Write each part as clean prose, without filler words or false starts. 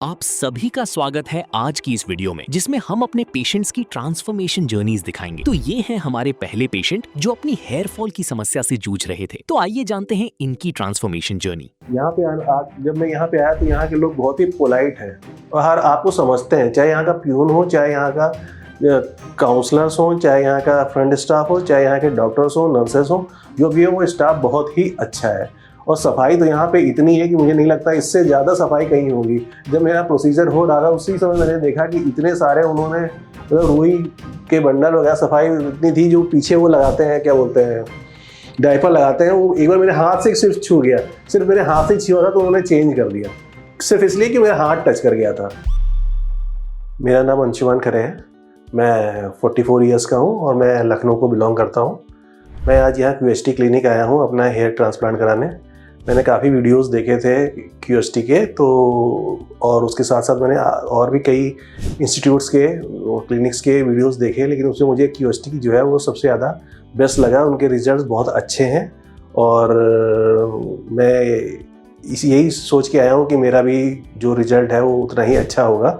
आप सभी का स्वागत है आज की इस वीडियो में, जिसमें हम अपने पेशेंट्स की ट्रांसफॉर्मेशन जर्नीज दिखाएंगे। तो ये हैं हमारे पहले पेशेंट जो अपनी हेयर फॉल की समस्या से जूझ रहे थे। तो आइए जानते हैं इनकी ट्रांसफॉर्मेशन जर्नी। यहाँ पे जब मैं यहाँ पे आया तो यहाँ के लोग बहुत ही पोलाइट हैं और हर आपको समझते हैं, चाहे यहाँ का प्यून हो, चाहे यहाँ का काउंसलर्स हो, चाहे यहाँ का फ्रंट स्टाफ हो, चाहे यहाँ के डॉक्टर्स हो, नर्सेस हो, जो भी है वो स्टाफ बहुत ही अच्छा है। और सफाई तो यहाँ पे इतनी है कि मुझे नहीं लगता इससे ज़्यादा सफाई कहीं होगी। जब मेरा प्रोसीजर हो रहा था उसी समय मैंने देखा कि इतने सारे उन्होंने रुई के बंडल वगैरह, सफाई इतनी थी। जो पीछे वो लगाते हैं, क्या बोलते हैं, डायपर लगाते हैं, वो एक बार मेरे हाथ से सिर्फ छू गया, सिर्फ मेरे हाथ से छुआ था तो उन्होंने चेंज कर दिया, सिर्फ इसलिए कि मेरा हाथ टच कर गया था। मेरा नाम अंशुमान खरे है, मैं 44 ईयर्स का हूँ और मैं लखनऊ को बिलोंग करता हूँ। मैं आज यहाँ QST क्लिनिक आया हूँ अपना हेयर ट्रांसप्लांट कराने। मैंने काफ़ी वीडियोस देखे थे QST के, तो और उसके साथ साथ मैंने और भी कई इंस्टीट्यूट्स के क्लिनिक्स के वीडियोस देखे, लेकिन उसमें मुझे QST की जो है वो सबसे ज़्यादा बेस्ट लगा। उनके रिजल्ट्स बहुत अच्छे हैं और मैं यही सोच के आया हूँ कि मेरा भी जो रिज़ल्ट है वो उतना ही अच्छा होगा।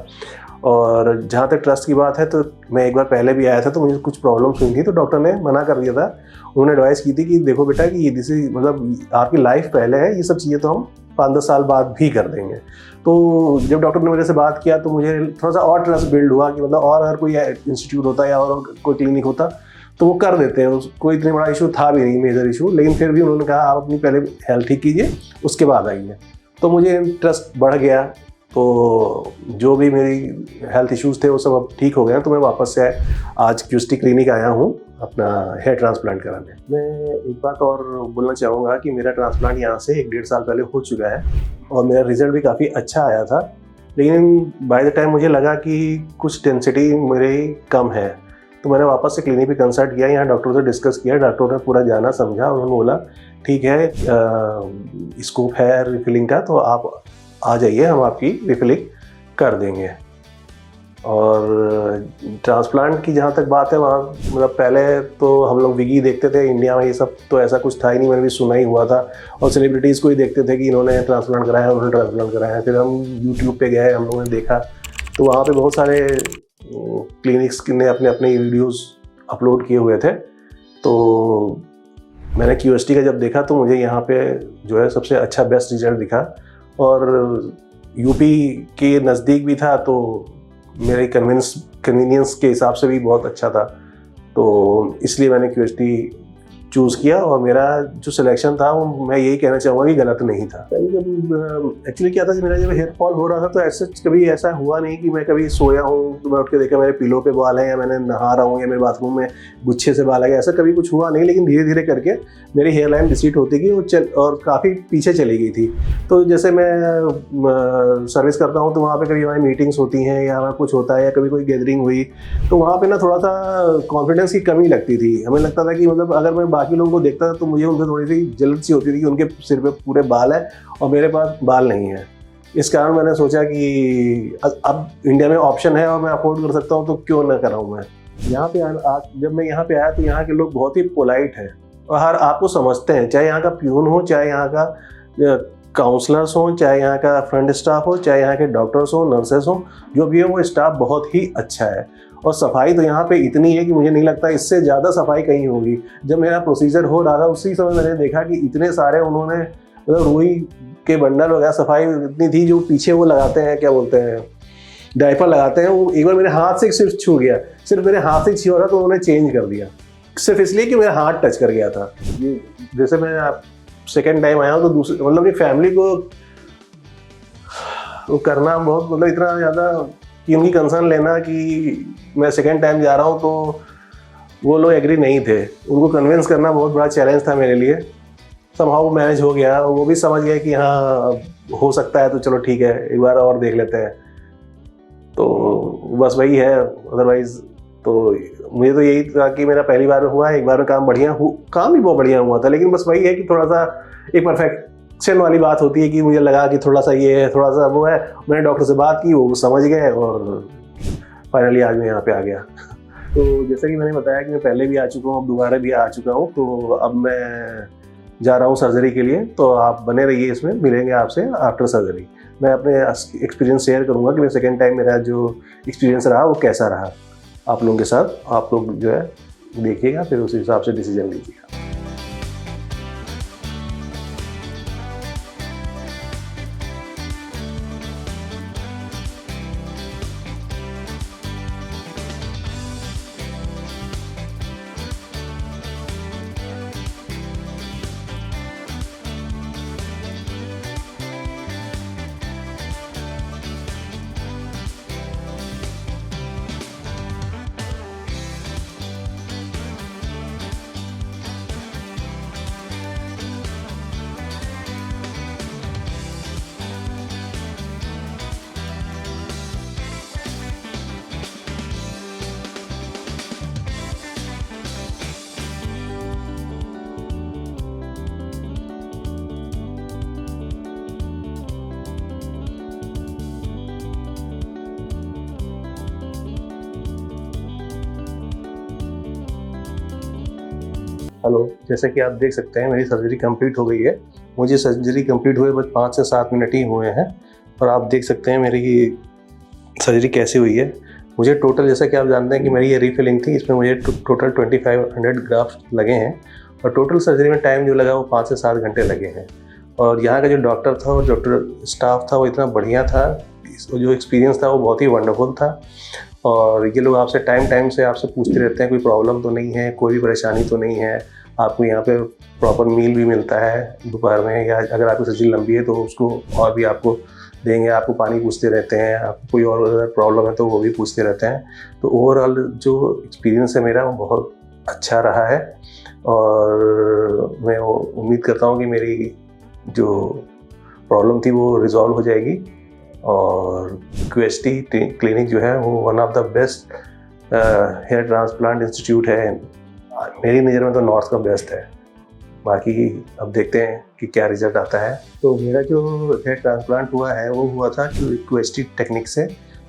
और जहाँ तक ट्रस्ट की बात है, तो मैं एक बार पहले भी आया था तो मुझे कुछ प्रॉब्लम्स हुई थी, तो डॉक्टर ने मना कर दिया था। उन्होंने एडवाइस की थी कि देखो बेटा कि ये जैसे मतलब आपकी लाइफ पहले है, ये सब चीज़ें तो हम 5-10 साल बाद भी कर देंगे। तो जब डॉक्टर ने मेरे से बात किया तो मुझे थोड़ा सा और ट्रस्ट बिल्ड हुआ कि मतलब और अगर कोई इंस्टीट्यूट होता या और कोई क्लिनिक होता तो वो कर देते हैं, कोई इतना बड़ा इशू था भी नहीं, मेजर इशू। लेकिन फिर भी उन्होंने कहा आप अपनी पहले हेल्थ ठीक कीजिए, उसके बाद आइए। तो मुझे ट्रस्ट बढ़ गया, तो जो भी मेरी हेल्थ इश्यूज़ थे वो सब अब ठीक हो गए। तो मैं वापस से आज QST क्लिनिक आया हूँ अपना हेयर ट्रांसप्लांट कराने। मैं एक बात और बोलना चाहूँगा कि मेरा ट्रांसप्लांट यहाँ से 1-1.5 साल पहले हो चुका है और मेरा रिज़ल्ट भी काफ़ी अच्छा आया था। लेकिन बाय द टाइम मुझे लगा कि कुछ डेंसिटी मेरी कम है, तो मैंने वापस से क्लिनिक पे कंसल्ट किया, यहाँ डॉक्टर से डिस्कस किया। डॉक्टर ने पूरा जाना समझा और उन्होंने बोला ठीक है, स्कोप है रिफिलिंग का, तो आप आ जाइए, हम आपकी रिफिलिंग कर देंगे। और ट्रांसप्लांट की जहाँ तक बात है, वहाँ मतलब पहले तो हम लोग विगी देखते थे इंडिया में, ये सब तो ऐसा कुछ था ही नहीं, मैंने भी सुना ही हुआ था। और सेलिब्रिटीज़ को ही देखते थे कि इन्होंने ट्रांसप्लांट कराया, उन्होंने ट्रांसप्लांट कराया। फिर हम YouTube पे गए, हम लोगों ने देखा तो वहाँ पे बहुत सारे क्लिनिक्स ने अपने अपने वीडियोज़ अपलोड किए हुए थे। तो मैंने QST का जब देखा तो मुझे यहाँ पे जो है सबसे अच्छा बेस्ट रिजल्ट दिखा और यूपी के नज़दीक भी था, तो मेरे कन्वीनियंस के हिसाब से भी बहुत अच्छा था। तो इसलिए मैंने QST चूज़ किया और मेरा जो सिलेक्शन था वो मैं यही कहना चाहूँगा कि गलत नहीं था। पहले जब एक्चुअली क्या था, मेरा जब हेयर फॉल हो रहा था तो ऐसा कभी ऐसा हुआ नहीं कि मैं कभी सोया हूँ तो मैं उठ के देखा मेरे पिलो पे बाल है, या मैंने नहा रहा हूँ, या मेरे बाथरूम में गुच्छे से बाल आ गए, ऐसा कभी कुछ हुआ नहीं। लेकिन धीरे धीरे करके मेरी हेयर लाइन डिसीट होती गई और काफ़ी पीछे चली गई थी। तो जैसे मैं सर्विस करता हूँ तो वहाँ पर कभी हमारी मीटिंग्स होती हैं या हमारा कुछ होता है या कभी कोई गैदरिंग हुई, तो वहाँ पर ना थोड़ा सा कॉन्फिडेंस की कमी लगती थी। हमें लगता था कि मतलब अगर मैं बाकी लोगों को देखता था तो मुझे उनसे थोड़ी सी जलन सी होती थी कि उनके सिर पे पूरे बाल है और मेरे पास बाल नहीं है। इस कारण मैंने सोचा कि अब इंडिया में ऑप्शन है और मैं अफोर्ड कर सकता हूँ तो क्यों ना कराऊँ मैं। यहाँ पे जब मैं यहाँ पे आया तो यहाँ के लोग बहुत ही पोलाइट हैं और हर आपको समझते हैं, चाहे यहाँ का प्यून हो, चाहे यहाँ का काउंसलर्स हो, चाहे यहाँ का फ्रंट स्टाफ हो, चाहे यहाँ के डॉक्टर्स हो, नर्सेस हो, जो भी है वो स्टाफ बहुत ही अच्छा है। और सफाई तो यहाँ पे इतनी है कि मुझे नहीं लगता इससे ज़्यादा सफाई कहीं होगी। जब मेरा प्रोसीजर हो रहा था उसी समय मैंने देखा कि इतने सारे उन्होंने रुई के बंडल वगैरह, सफाई इतनी थी। जो पीछे वो लगाते हैं, क्या बोलते हैं, डायपर लगाते हैं, वो एक बार मेरे हाथ से सिर्फ छू गया, सिर्फ मेरे हाथ से छुआ था तो उन्होंने चेंज कर दिया, सिर्फ इसलिए कि मेरा हाथ टच कर गया था। ये जैसे मैं सेकेंड टाइम आया हूँ तो दूसरे मतलब अपनी फैमिली को वो करना बहुत मतलब इतना ज़्यादा कि उनकी कंसर्न लेना कि मैं सेकेंड टाइम जा रहा हूँ, तो वो लोग एग्री नहीं थे। उनको कन्विंस करना बहुत बड़ा चैलेंज था मेरे लिए। समहाउ मैनेज हो गया, वो भी समझ गए कि हाँ हो सकता है तो चलो ठीक है, एक बार और देख लेते हैं। तो बस वही है। अदरवाइज तो मुझे तो यही था कि मेरा पहली बार में हुआ है, एक बार में काम भी बहुत बढ़िया हुआ था। लेकिन बस वही है कि थोड़ा सा एक परफेक्शन वाली बात होती है कि मुझे लगा कि थोड़ा सा ये है, थोड़ा सा वो है। मैंने डॉक्टर से बात की, वो समझ गए और फाइनली आज मैं यहाँ पे आ गया। तो जैसा कि मैंने बताया कि मैं पहले भी आ चुका हूँ, अब दोबारा भी आ चुका हूँ। तो अब मैं जा रहा हूँ सर्जरी के लिए, तो आप बने रहिए, इसमें मिलेंगे आपसे आफ्टर सर्जरी। मैं अपने एक्सपीरियंस शेयर करूँगा कि मैं सेकेंड टाइम मेरा जो एक्सपीरियंस रहा वो कैसा रहा आप लोगों के साथ। आप लोग जो है देखिएगा, फिर उस हिसाब से डिसीजन लीजिएगा। हेलो, जैसे कि आप देख सकते हैं मेरी सर्जरी कंप्लीट हो गई है। मुझे सर्जरी कंप्लीट हुए बस 5 से 7 मिनट ही हुए हैं और आप देख सकते हैं मेरी सर्जरी कैसी हुई है। मुझे टोटल, जैसा कि आप जानते हैं कि मेरी ये रीफिलिंग थी, इसमें मुझे टोटल 2500 ग्राफ्ट लगे हैं और टोटल सर्जरी में टाइम जो लगा वो 5 से 7 घंटे लगे हैं। और यहाँ का जो डॉक्टर था और डॉक्टर स्टाफ था वो इतना बढ़िया था, जो एक्सपीरियंस था वो बहुत ही वंडरफुल था। और ये लोग आपसे टाइम से आपसे पूछते रहते हैं कोई प्रॉब्लम तो नहीं है, कोई भी परेशानी तो नहीं है। आपको यहाँ पे प्रॉपर मील भी मिलता है दोपहर में, या अगर आपकी सर्जरी लंबी है तो उसको और भी आपको देंगे। आपको पानी पूछते रहते हैं, आपको कोई और अगर प्रॉब्लम है तो वो भी पूछते रहते हैं। तो ओवरऑल जो एक्सपीरियंस है मेरा वो बहुत अच्छा रहा है और मैं उम्मीद करता हूँ कि मेरी जो प्रॉब्लम थी वो रिजॉल्व हो जाएगी। और QST क्लिनिक जो है वो one of the best hair transplant institute है। मेरी नज़र में तो नॉर्थ का बेस्ट है। बाकी अब देखते हैं कि क्या रिजल्ट आता है। तो मेरा जो हेयर ट्रांसप्लांट हुआ है वो हुआ था QST टेक्निक से,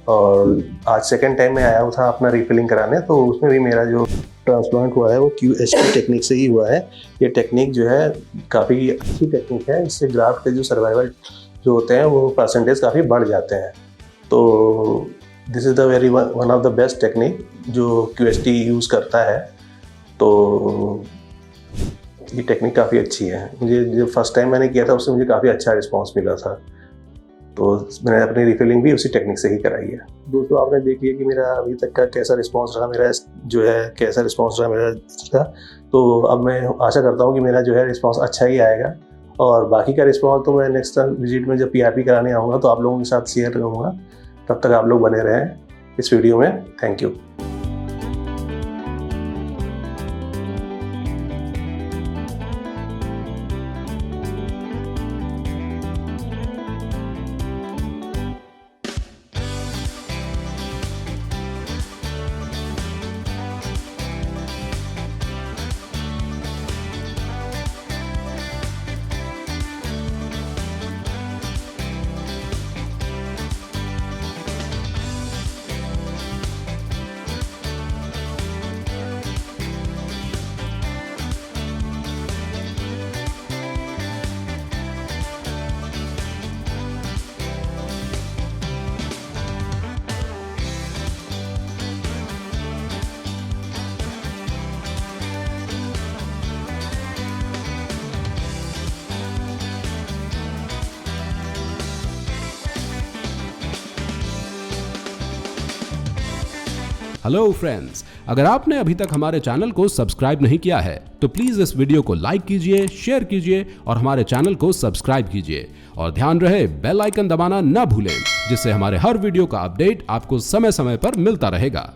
और आज सेकंड टाइम मैं आया था अपना रीफिलिंग कराने, तो उसमें भी मेरा जो ट्रांसप्लांट हुआ है वो QST टेक्निक से ही हुआ है। ये टेक्निक जो है काफ़ी अच्छी टेक्निक है, इससे ग्राफ्ट के जो सर्वाइवल जो होते हैं वो परसेंटेज काफ़ी बढ़ जाते हैं। तो this is the very one of the best technique जो QST यूज़ करता है। तो ये टेक्निक काफ़ी अच्छी है। मुझे जो फर्स्ट टाइम मैंने किया था उससे मुझे काफ़ी अच्छा रिस्पांस मिला था, तो मैंने अपनी रिफिलिंग भी उसी टेक्निक से ही कराई है। दोस्तों, आपने देख लिया कि मेरा अभी तक का कैसा रिस्पांस रहा, मेरा जो है कैसा रिस्पांस रहा मेरा इसका। तो अब मैं आशा करता हूँ कि मेरा जो है रिस्पांस अच्छा ही आएगा, और बाकी का रिस्पांस तो मैं नेक्स्ट विजिट में जब PRP कराने आऊँगा तो आप लोगों के साथ शेयर करूँगा। तब तक आप लोग बने रहें इस वीडियो में। Thank you. हेलो फ्रेंड्स, अगर आपने अभी तक हमारे चैनल को सब्सक्राइब नहीं किया है तो प्लीज इस वीडियो को लाइक कीजिए, शेयर कीजिए और हमारे चैनल को सब्सक्राइब कीजिए। और ध्यान रहे बेल आइकन दबाना ना भूलें, जिससे हमारे हर वीडियो का अपडेट आपको समय समय पर मिलता रहेगा।